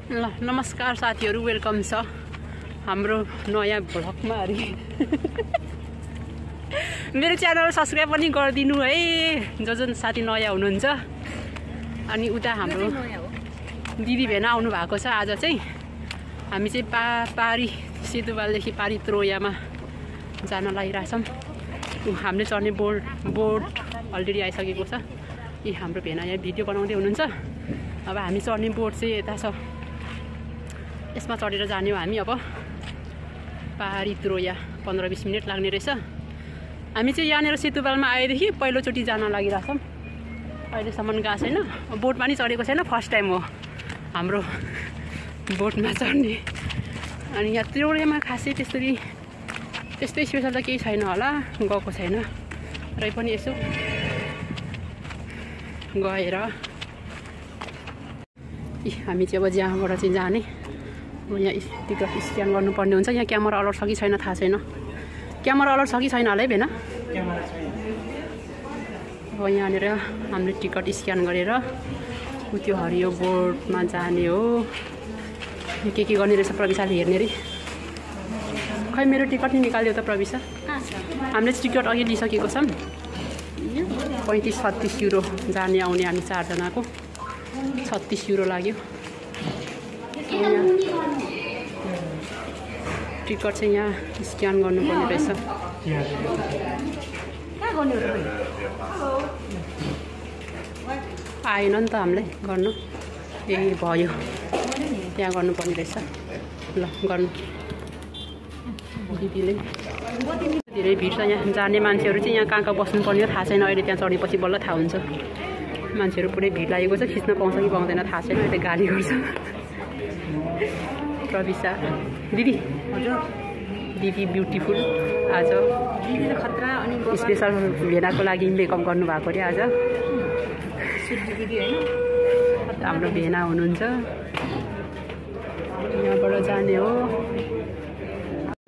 ल नमस्कार साथीहरु, वेलकम छ हाम्रो नयाँ भ्लगमा। मेरो च्यानल सब्स्क्राइब पनि गरिदिनु है, जो साथी नयाँ हुनुहुन्छ। अनि उता हाम्रो दिदी भेना आउनु भएको छ। आज चाहिँ हामी चाहिँ पारी सेतुवालदेखि पारी त्रोयामा जान लागिरहेछौँ। हामीले चढ्ने बोर्ड अलरेडी आइसकेको छ। यी हाम्रो भेना यहाँ भिडियो बनाउँदै हुनुहुन्छ। अब हामी चढ्ने बोर्ड चाहिँ यता छ, यसमा चढेर जाने हो हामी। अब पारी त्रोया 15-20 मिनट लाग्ने रहेछ। हामी चाहिँ यहाँनिर सेतुवालमा आएदेखि पहिलोचोटि जान लागिरहेछौँ। अहिलेसम्म गएको छैन, बोटमा नि चढेको छैन, फर्स्ट टाइम हो हाम्रो बोटमा चढ्ने। अनि यहाँ त्रोयामा खासै त्यस्तै स्पेसल त केही छैन होला, गएको छैन र पनि यसो गएर हामी चाहिँ अब जहाँबाट चाहिँ जाने, यहाँ टिकट स्क्यान गर्नुपर्ने हुन्छ। यहाँ क्यामेरा अलर्ट छ कि छैन थाहा छैन। क्यामेरा अलर्ट छ कि छैन होला है भेना? अब यहाँनिर हामीले टिकट स्क्यान गरेर त्यो हरियो बोर्डमा जाने हो। के गर्ने रहेछ प्रविशाले हेर्ने रे। खै मेरो टिकट नि निकाल्यो त प्रविशा। हामीले टिकट अघि लिइसकेको छौँ। 35-36 युरो जाने आउने हामी 4 जनाको 36 युरो लाग्यो। टिकट चाहिँ यहाँ स्क्यान गर्नुपर्ने रहेछ। आएन नि त हामीले गर्नु, यही भयो, त्यहाँ गर्नुपर्ने रहेछ। ल गर्नु। दिदीले धेरै भिड छ यहाँ। जाने मान्छेहरू चाहिँ यहाँ कहाँ बस्नुपर्ने थाहा छैन। अहिले त्यहाँ चढेपछि बल्ल थाहा हुन्छ। मान्छेहरू पुरै भिड लागेको छ, खिच्न पाउँछ कि पाउँदैन थाहा छैन। अहिले गाली गर्छ प्रविशा दिदी। हजुर दिदी ब्युटिफुल आज खतरा। अनि स्पेसल भेनाको लागि मेकअप गर्नुभएको अरे आज। हाम्रो भेना हुनुहुन्छ, यहाँबाट जाने हो।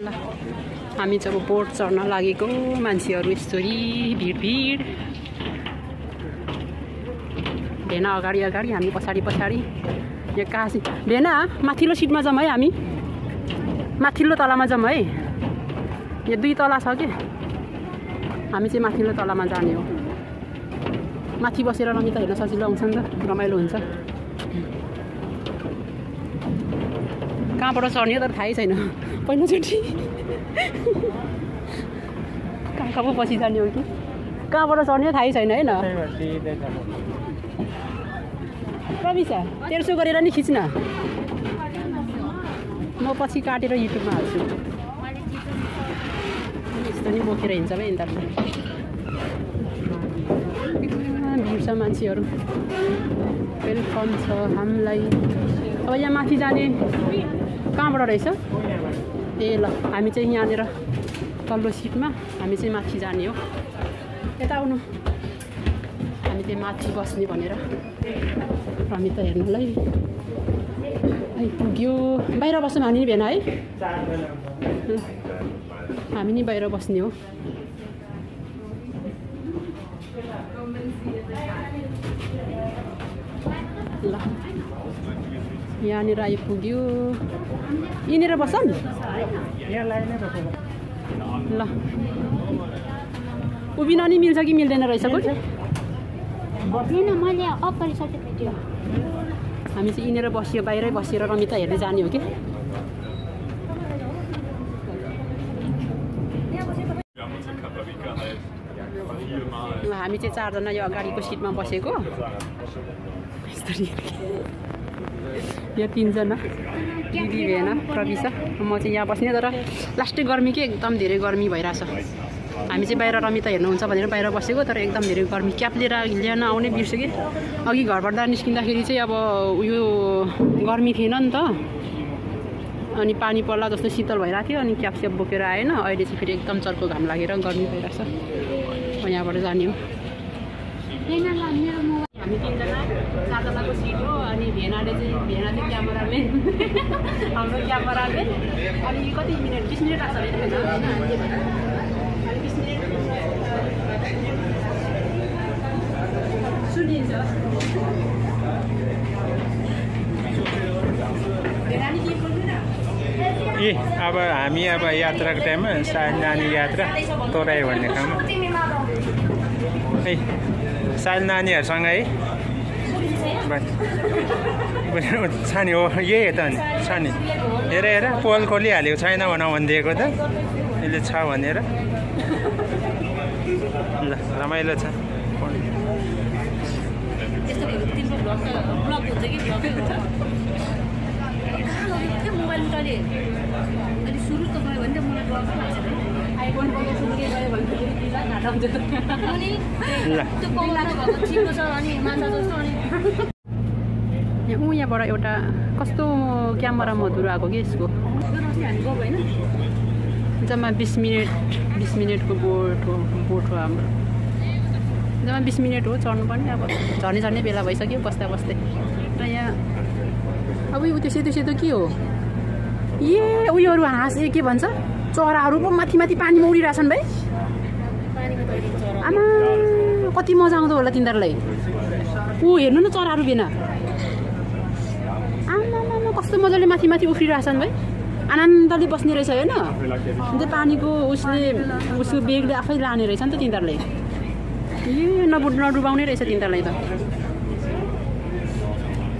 ल हामी चाहिँ अब बोट चढ्न लागेको। मान्छेहरू यस्तरी भिड। भेना अगाडि, हामी पछाडि। यहाँ कहाँ चाहिँ भेना माथिल्लो सिटमा जाऊँ है, हामी माथिल्लो तलामा जाऊँ है। यहाँ 2 तला छ कि, हामी चाहिँ माथिल्लो तलामा जाने हो। माथि बसेर रमिता हेर्न सजिलो आउँछ नि त, रमाइलो हुन्छ। कहाँबाट चढ्ने तर थाहै छैन पहिलोचोटि। कहाँ पो पछि जाने हो कि कहाँबाट चढ्ने थाहै छैन होइन। प्रविशा तेर्सो गरेर नि खिच्न, म पछि काटेर युट्युबमा हाल्छु। यस्तो नि बोकेर हिँड्छ है यिनीहरू। भिड छ मान्छेहरू, वेलकम छ हामीलाई। अब यहाँ माथि जाने कहाँबाट रहेछ? ए ल हामी चाहिँ यहाँनिर तल्लो सिटमा, हामी चाहिँ माथि जाने हो। यता आउनु, हामी चाहिँ माथि बस्ने भनेर रमिता हेर्नुलाई आइपुग्यो। बाहिर बस्छौँ हामी नि भेना है, हामी नि बाहिर बस्ने हो। ल यहाँनिर आइपुग्यो। यहीँनिर बस्छौँ। ल उभिन नि मिल्छ कि मिल्दैन रहेछ? मैले अफ गरिसकेको थियो। हामी चाहिँ यहीँनिर बसियो, बाहिरै बसेर रमिता हेर्दै जाने हो कि। ल हामी चाहिँ 4 जना यो अगाडिको सिटमा बसेको। यो 3 जना दिदी भेना प्रविशा, म चाहिँ यहाँ बस्ने। तर लास्टै गर्मी के, एकदम धेरै गर्मी भइरहेछ। हामी चाहिँ बाहिर रमिता हेर्नुहुन्छ भनेर बाहिर बसेको, तर एकदम धेरै गर्मी। क्याप लिएर आउने बिर्सेँ कि। अघि घरबाट निस्किँदाखेरि चाहिँ अब उयो गर्मी थिएन नि त, अनि पानी पर्ला जस्तो शीतल भइरहेको थियो। अनि क्याप बोकेर आएन। अहिले चाहिँ फेरि एकदम चर्को घाम लागेर गर्मी भइरहेछ। यहाँबाट जाने हो। हामी 3 जना 4 जनाको सिट हो। अनि भेना चाहिँ क्यामेराम्यान, हाम्रो क्यामेराम्यान। अनि कति मिनट 20 मिनट लाग्छ होइन? 20 मिनट सुनिन्छ। अब हामी अब यात्राको टाइममा सायद नानी यात्रा तराई भन्ने ठाउँमा है सायद नानीहरूसँग है छ नि हो यही हो त नि छ नि हेर हेर पोल खोलिहालेको छैन भनिदिएको त यसले छ भनेर ल रमाइलो छ यहाँबाट एउटा कस्तो क्यामेरा मधुरो आएको कि यसको जम्मा 20 मिनटको बोट हो हाम्रो जम्मा 20 मिनट हो चढ्नुपर्ने अब झर्ने बेला भइसक्यो बस्दा बस्दै र यहाँ अब उ त्यो सेतो के हो उयोहरू हाँस के भन्छ चराहरू पो माथि पानीमा उडिरहेछन् भाइ आमा कति मजा आउँदो होला तिनीहरूलाई हेर्नु न चराहरू बिना आमा कस्तो मजाले माथि उफ्रिरहेछन् भाइ आनन्दले बस्ने रहेछ होइन अन्त पानीको उसको बेगले आफै लाने रहेछ नि त तिनीहरूले नडुबाउने रहेछ तिनीहरूलाई त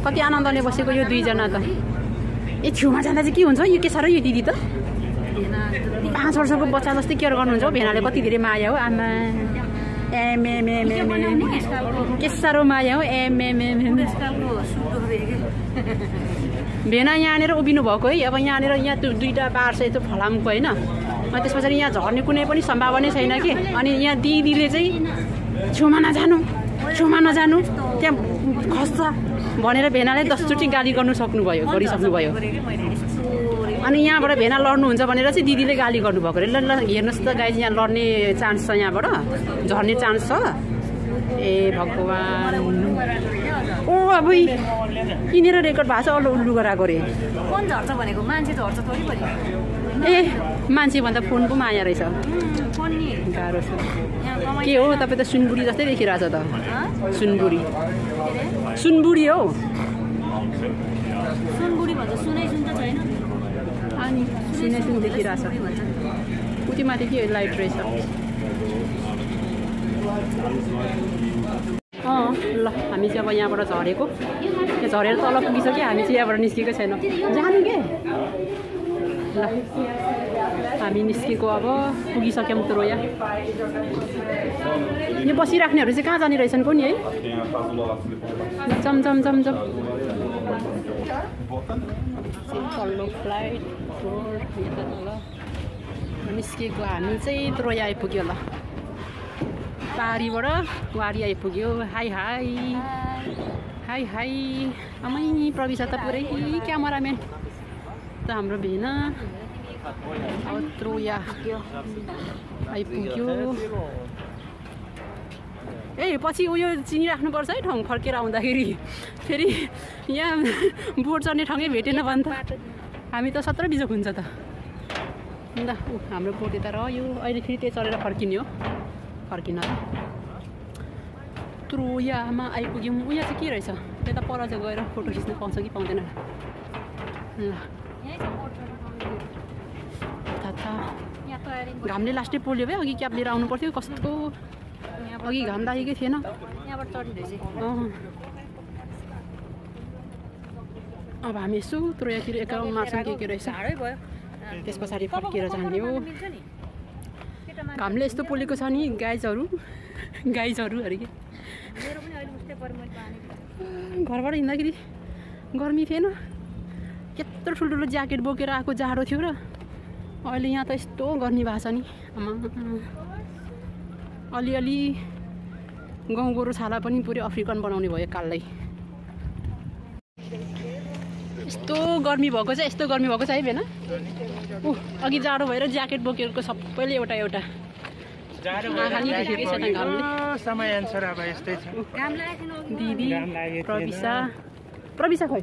कति आनन्दले बसेको यो दुईजना त छेउमा जाँदा चाहिँ के हुन्छ यो के साह्रो यो दिदी त 5 वर्षको बच्चा जस्तै केयर गर्नुहुन्छ हौ भेनाले कति धेरै माया हो आमा के साह्रो माया हो भेना यहाँनिर उभिनु भएको है अब यहाँनिर यहाँ दुईवटा बार छ यस्तो फलामको होइन अनि त्यस पछाडि यहाँ झर्ने कुनै पनि सम्भावना छैन कि अनि यहाँ दिदीले चाहिँ छेउमा नजानु त्यहाँ खस्छ भनेर भेनाले 10 चोटि गाली गरिसक्नुभयो अनि यहाँबाट भेना लड्नुहुन्छ भनेर चाहिँ दिदीले गाली गर्नुभएको अरे ल हेर्नुहोस् त गाइज यहाँ लड्ने चान्स छ यहाँबाट झर्ने चान्स छ ए भगवान् ओ अब किनेर रेकर्ड भएको छ अल्लो उल्लु गराएको रे फोन झर्छ भनेको मान्छे झर्छ थोरै पनि ए मान्छे भन्दा फोन पो माया रहेछ फोन नि गाह्रो छ के हो तपाईँ त सुनबुढी जस्तै देखिरहेछ त सुनबुढी हो सुनबुढी भन्छ सुनै सुन्छ छैन अनि सुन देखिरहेछ उति माथि के लाइट रहेछ ल हामी चाहिँ अब यहाँबाट झरेको त्यो झरेर तल पुगिसक्यो हामी चाहिँ यहाँबाट निस्केको छैन जानु के ल हामी निस्केको अब पुगिसक्यौँ त्रोया यो बसिराख्नेहरू चाहिँ कहाँ जाने रहेछन् को नि है जम तल्लो फ्लाइट यता तल निस्केको हामी चाहिँ त्रोया आइपुग्यो ल पारीबाट वारी आइपुग्यो हाई आमै प्रविशा त पुरै क्यामेराम्यान त हाम्रो भेना अब त्रोया आइपुग्यो ए पछि उयो चिनिराख्नुपर्छ है ठाउँ फर्केर आउँदाखेरि फेरि यहाँ बोट चढ्ने ठाउँै भेटेन भने त हामी त 17 बिजोक हुन्छ त अन्त हाम्रो बोट यता रह्यो अहिले फेरि त्यही चढेर फर्किन त्रोयामा आइपुग्यौँ उयो चाहिँ के रहेछ त्यता पर चाहिँ गएर फोटो खिच्न पाउँछ कि पाउँदैन ल घामले लास्टै पोल्यो भाइ अघि क्याब लिएर आउनु पर्थ्यो कस्तो अघि घाम लागेकै थिएन यहाँबाट चढिरहेछ अब हामी यसो त्रोयातिर एकाउन्ट मार्छौँ के रहेछ त्यस पछाडि फर्केर जाने हो घामले यस्तो पोलेको छ नि गाइजहरू अरे के घरबाट हिँड्दाखेरि गर्मी थिएन यत्रो ठुल्ठुलो ज्याकेट बोकेर आएको जाडो थियो र अहिले यहाँ त यस्तो गर्मी भएको छ नि अलिअलि गाउँ गोरु छाला पनि पुरै अफ्रिकन बनाउने भयो काललाई यस्तो गर्मी भएको छ है भेना अघि जाडो भएर ज्याकेट बोकेको सबैले एउटा दिदी प्रविशा खोइ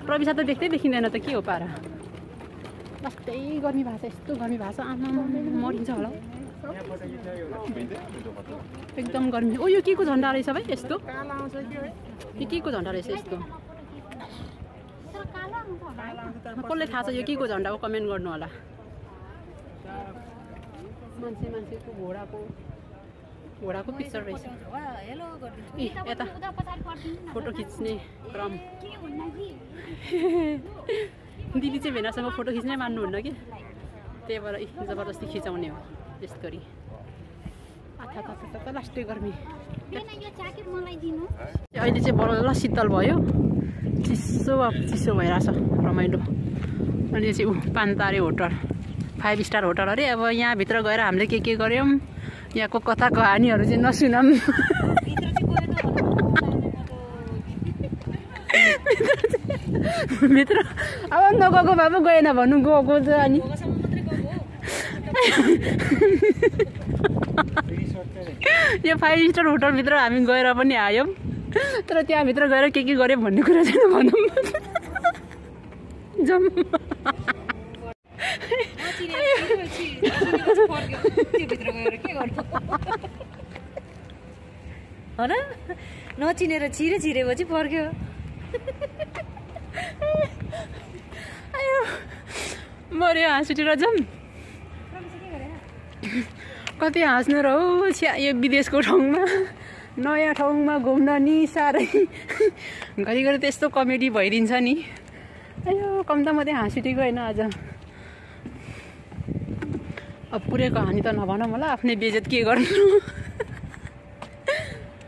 प्रविशा त देख्दै देखिँदैन त के हो पारा कस्तै गर्मी भएको छ यस्तो गर्मी भएको छ आमा मरिन्छ होला एकदम गर्मी ओ यो के को झन्डा रहेछ भाइ यस्तो के को झन्डा रहेछ यस्तो कसले थाहा छ यो के को झन्डा हो कमेन्ट गर्नु होला मान्छेको घोडाको पिक्चर रहेछ यता फोटो खिच्ने क्रम दिदी चाहिँ भेनासँग फोटो खिच्नै मान्नुहुन्न कि त्यही भएर जबरजस्ती खिचाउने हो यस गरी लास्टै गर्मी अहिले चाहिँ बल्ल शीतल भयो चिसो भइरहेछ रमाइलो अनि यो चाहिँ पान्तारे होटल 5 स्टार होटल अरे अब यहाँभित्र गएर हामीले के गऱ्यौँ यहाँको कथा कहानीहरू चाहिँ नसुनौँ भित्र अब नगएको भए पो गएन भन्नु गएको छ अनि यो 5 स्टार होटलभित्र हामी गएर पनि आयौँ तर त्यहाँभित्र गएर के गऱ्यौँ भन्ने कुरा चाहिँ भनौँ जाउँ नचिनेर छिरेपछि फर्क्यो मर्यो हाँसुटेर जाउँ कति हाँस्नु र हो छ्या यो विदेशको ठाउँमा नयाँ ठाउँमा घुम्न नि साह्रै घरिघरि त्यस्तो कमेडी भइदिन्छ नि अयो कम त म त्यहाँ हाँसुटेको होइन आज अब पुरै कहानी त नभनौँ होला आफ्नै बेइज्जत के गर्नु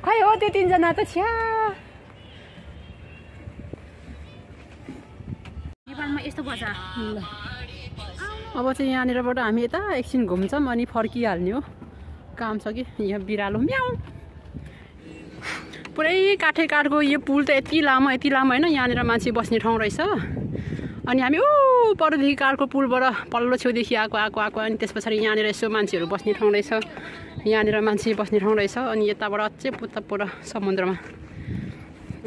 खै हो त्यो 3 जना त छ्या नेपालमा यस्तो बजा अब चाहिँ यहाँनिरबाट हामी यता एकछिन घुम्छौँ अनि फर्किहाल्ने हो काम छ कि यहाँ बिरालो म्याउ पुरै काठको यो पुल त यति लामो होइन यहाँनिर मान्छे बस्ने ठाउँ रहेछ अनि हामी परदेखि काठको पुलबाट पल्लो छेउदेखि आएको अनि त्यस पछाडि यहाँनिर यसो मान्छेहरू बस्ने ठाउँ रहेछ यहाँनिर मान्छे बस्ने ठाउँ रहेछ अनि यताबाट अझै पुत्तपुर समुद्रमा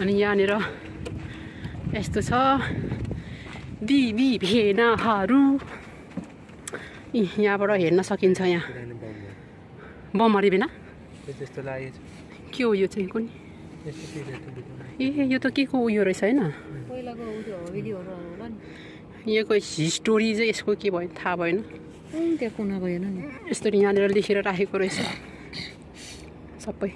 अनि यहाँनिर यस्तो छ दिदी भेनाहरू यहाँबाट हेर्न सकिन्छ यहाँ बमहरी बिना के हो यो चाहिँ कुन ए यो त के को उयो रहेछ होइन यहाँको हिस्टोरी चाहिँ यसको के भयो थाहा भएन यस्तो यहाँनिर लेखेर राखेको रहेछ सबै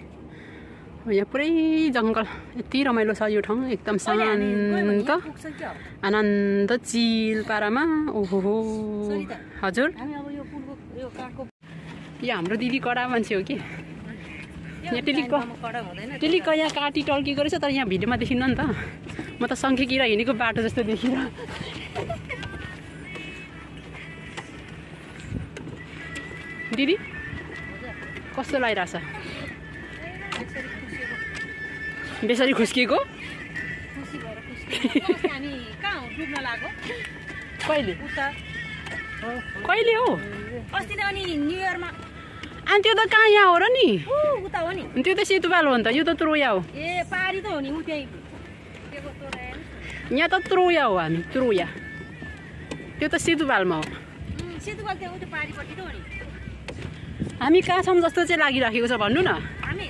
यहाँ पुरै जङ्गल यति रमाइलो छ यो ठाउँ एकदम शान्त आनन्द चिल पारामा ओहो हजुर यो हाम्रो दिदी कडा मान्छे हो कि यहाँ टेलिको यहाँ काटी टल्केको रहेछ तर यहाँ भिडियोमा देखिन्न नि त म त सङ्खेकिरा हिँडेको बाटो जस्तो देखिर दिदी कस्तो लागिरहेछ बेसरी खुस्किएको कहिले हो अस्ति अनि न्यू इयरमा अनि त्यो त कहाँ यहाँ हो र नि उता हो नि त्यो त सेतुपाल हो नि त यो त त्रोया हो ए पारी त हो नि उ त्यही यहाँ त त्रोया हो हामी त्रोया त्यो त सेतुपालमा हो सेतुपाल त्यो उता पारीपट्टि त हो नि हामी कहाँ छौँ जस्तो चाहिँ लागिराखेको छ भन्नु न हामी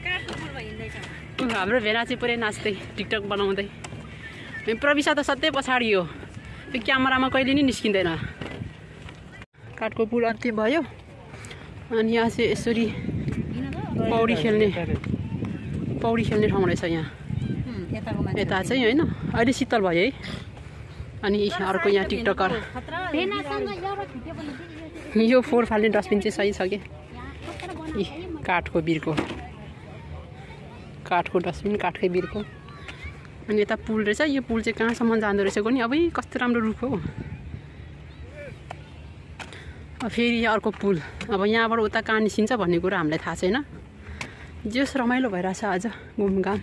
काठको पुलमा हिँड्दैछौँ हाम्रो भेना चाहिँ पुरै नाच्दै टिकटक बनाउँदै प्रविशा त सधैँ पछाडि हो त्यो क्यामेरामा कहिले नि निस्किँदैन काठको पुल अन्त्य भयो अनि यहाँ चाहिँ यसरी पौडी खेल्ने ठाउँ रहेछ यहाँ यता चाहिँ होइन अहिले शीतल भयो है अनि अर्को यहाँ टिकटकर यो 4 फाल्ने डस्टबिन चाहिँ सही छ कि काठको डस्टबिन काठकै बिर्को अनि यता पुल रहेछ यो पुल चाहिँ कहाँसम्म जाँदो रहेछ नि अब कस्तो राम्रो रुख हो फेरि अर्को पुल अब यहाँबाट उता कहाँ निस्किन्छ भन्ने कुरा हामीलाई थाहा छैन जस रमाइलो भइरहेछ आज घुमघाम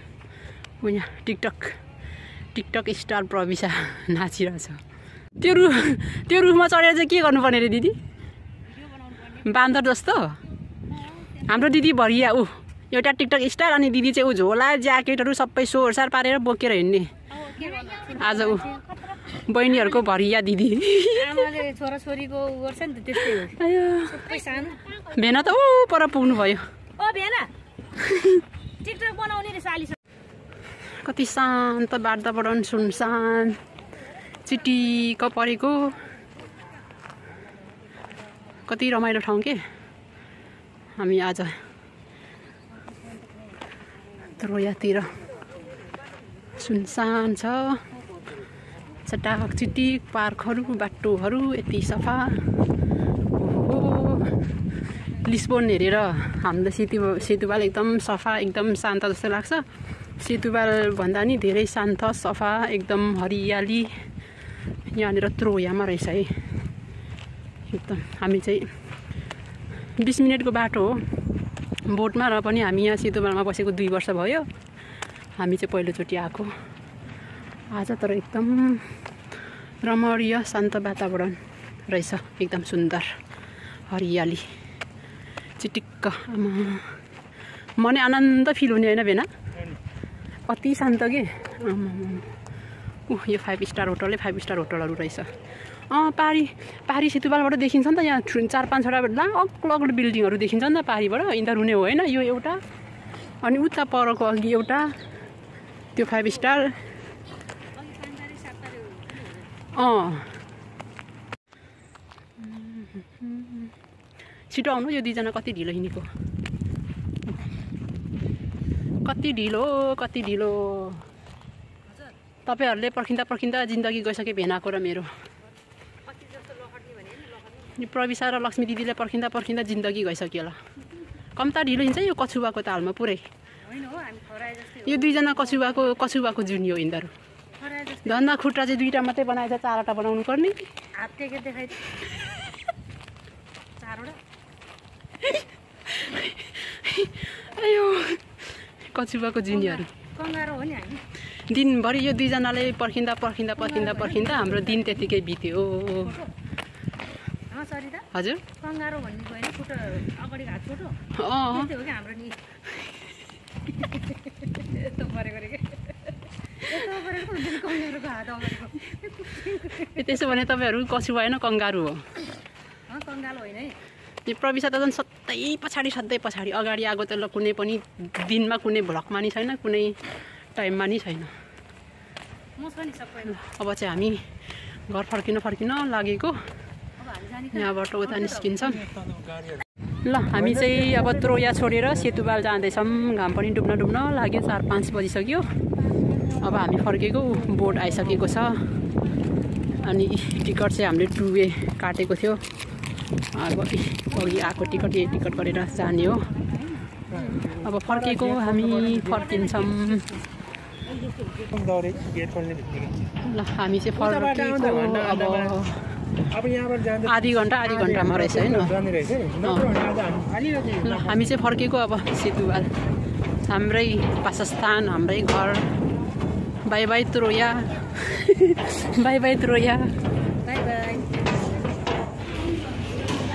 यहाँ टिकटक स्टार प्रविशा नाचिरहेछ त्यो रुखमा चढेर चाहिँ के गर्नुपर्ने रे दिदी बान्दर जस्तो हाम्रो दिदी भरिया एउटा टिकटक स्टार अनि दिदी चाहिँ झोला ज्याकेटहरू सबै सोहोरसार पारेर बोकेर हिँड्ने आज बहिनीहरूको भरिया दिदी छोराछोरीको गर्छ नि त त्यस्तै हो सबै सानो भेना त पर पुग्नु भयो ओ भेना टिकटक बनाउने रे साली कति शान्त वातावरण, सुनसान, चिटिक्क परेको, कति रमाइलो ठाउँ के। हामी आज त्रोयातिर सुनसान छ, चटाक चिटिक पार्कहरू, बाटोहरू यति सफा। लिस्बोन हेरेर हाम्रो सेतुवाल एकदम सफा, एकदम शान्त जस्तो लाग्छ। सेतुवाल भन्दा नि धेरै शान्त, सफा, एकदम हरियाली यहाँनिर त्रोयामा रहेछ है। एकदम हामी चाहिँ 20 मिनटको बाटो हो बोटमा, र पनि हामी यहाँ सेतुवालमा बसेको 2 वर्ष भयो। हामी चाहिँ पहिलोचोटि आएको आज, तर एकदम रमणीय शान्त वातावरण रहेछ, एकदम सुन्दर हरियाली चिटिक्क। मनै आनन्द फिल हुने होइन बेना, कति शान्त के। यो 5 स्टार होटलै 5 स्टार होटलहरू रहेछ। पहाडी सेतुवालबाट देखिन्छ नि त, यहाँ 4-5वटा अग्लो बिल्डिङहरू देखिन्छ नि त पहाडीबाट। यिनीहरू हुने हो होइन, यो एउटा अनि उता परको अघि एउटा त्यो 5 स्टार। छिटो आउनु, यो 2जना कति ढिलो हिँडेको, कति ढिलो। तपाईँहरूले पर्खिँदा जिन्दगी गइसके भेनाको र मेरो। प्रविशा र लक्ष्मी दिदीले पर्खिँदा जिन्दगी गइसक्यो होला। कम्ता ढिलो हिँड्छ यो कछुवाको तालमा पुरै। यो 2जना कछुवाको जुनी हो यिनीहरू। धन्दा खुट्टा चाहिँ 2टा मात्रै बनाएछ, 4वटा बनाउनु पर्ने। अयो कछुवाको जुनीहरू दिनभरि यो 2जनाले पर्खिँदा हाम्रो दिन त्यतिकै बित्यो। हजुर त्यसो भने तपाईँहरू कछुवा होइन कङ्गारू हो। यो प्रविशा त झन् सधैँ पछाडि, अगाडि आएको त ल कुनै पनि दिनमा कुनै भ्लगमा नि छैन, कुनै टाइममा नि छैन। अब चाहिँ हामी घर फर्किन लागेको, यहाँबाट उता निस्किन्छौँ। ल हामी चाहिँ अब त्रोया छोडेर सेतुवाल जाँदैछौँ। घाम पनि डुब्न लाग्यो, 4-5 बजिसक्यो। अब हामी फर्केको, बोट आइसकेको छ। अनि टिकट चाहिँ हामीले 2 वे काटेको थियो। अब अघि आएको टिकट गरेर जाने हो। अब फर्केको, हामी फर्किन्छौँ। ल हामी चाहिँ फर्केको अब आधी घन्टामा रहेछ होइन। ल हामी चाहिँ फर्केको अब सेतुवाल, हाम्रै वासस्थान, हाम्रै घर। बाई बाई त्रोया।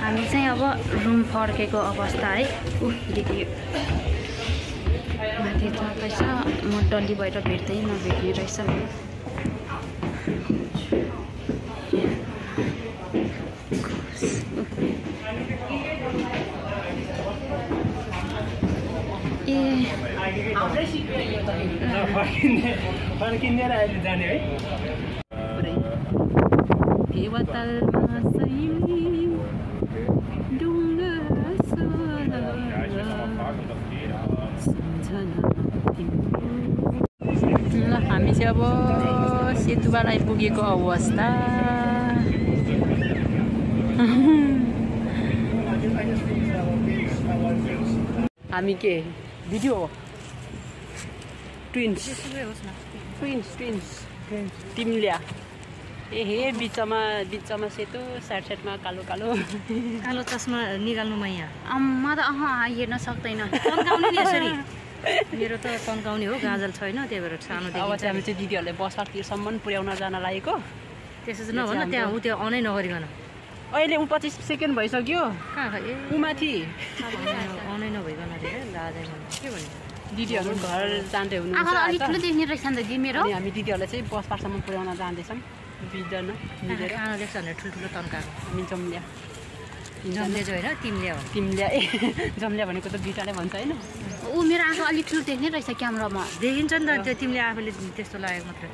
हामी चाहिँ अब रुम फर्केको अवस्था है। दिदी माथि चढ्दैछ, म डल्ली भएर भेट्दै नभेट्ने रहेछ। हामी चाहिँ अब सेतुवाल आइपुगेको अवस्था। हामी के भिडियो ट्विन्स तिमील्या बिचमा सेतो, साइडमा कालो चस्मा निकाल्नुमा यहाँ म त हेर्न सक्दैन। तन्काउने नि यसरी, मेरो त तन्काउने हो, गाजल छैन, त्यही भएर सानो देखिन्छ। अब चाहिँ हामी चाहिँ दिदीहरूले बसरतिरसम्म पुर्याउन जान लागेको। त्यसो चाहिँ नभन, त्यहाँ त्यो आउनै नगरिकन। अहिले 25 सेकेन्ड भइसक्यो। कहाँ माथि आउनै नभइकन जाँदैन के भन्ने। दिदीहरू घर जाँदै हुनुहुन्छ। हामी दिदीहरूलाई चाहिँ बस पार्कसम्म पुर्याउन जाँदैछौँ। 20 जना मिलेर। सानो देख्छ भने ठुल्ठुलो तन्काएको। हामी जम्ल्या होइन, तिमील्या जम्ल्या भनेको त 2टाले भन्छ होइन। ऊ मेरो आँखा अलिक ठुलो देख्ने रहेछ क्यामेरामा। देखिन्छ नि त त्यो तिमीले आफूले त्यस्तो लागेको मात्र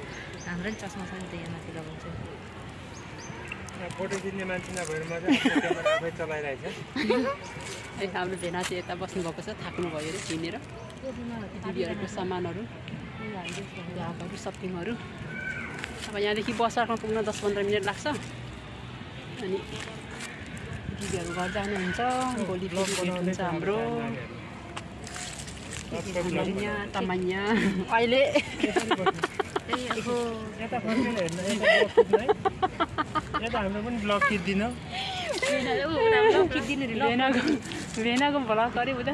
हाम्रो नि चस्मा छ नि त यहाँ माथि लगाउँछ फोटो खिच्ने मान्छे नभएर मात्रै आफै चलाइरहेछ हाम्रो भेना चाहिँ यता बस्नुभएको छ थाक्नुभयो अरे किनेर दिदीहरूको सामानहरू ब्यागहरू सपिङहरू अब यहाँदेखि बसमा पुग्न 10-15 मिनट लाग्छ अनि दिदीहरू घर जानुहुन्छ भोलि फेरि भेट हुन्छ हाम्रो तमान्या अहिले यता फर्केर हेर्न यता हाम्रो पनि ब्लग खिच्दिनँ भेनाको भ्लग गरे उता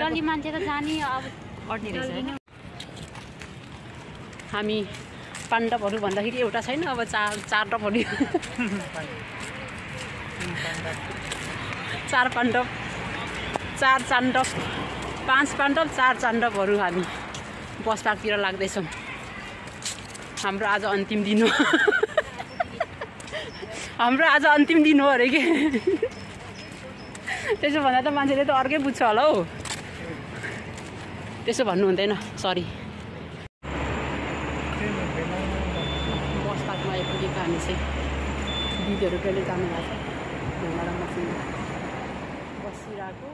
डल्ली मान्छे त जाने अब अड्ने रहेछ हामी पाण्डवहरू भन्दाखेरि एउटा छैन अब चार डबहरू 4 पाण्डव 4 चाण्डव 5 पाण्डव 4 चाण्डवहरू हामी बस पार्कतिर लाग्दैछौँ हाम्रो आज अन्तिम दिन हो हाम्रो आज अन्तिम दिन हो अरे के त्यसो भन्दा त मान्छेले त अर्कै बुझ्छ होला हौ त्यसो भन्नु हुँदैन सरी बस पार्कमा आइपुगेको हामी चाहिँ दिदीहरू कहिले जानु भएको छ भेना र मसँग बसिरहेको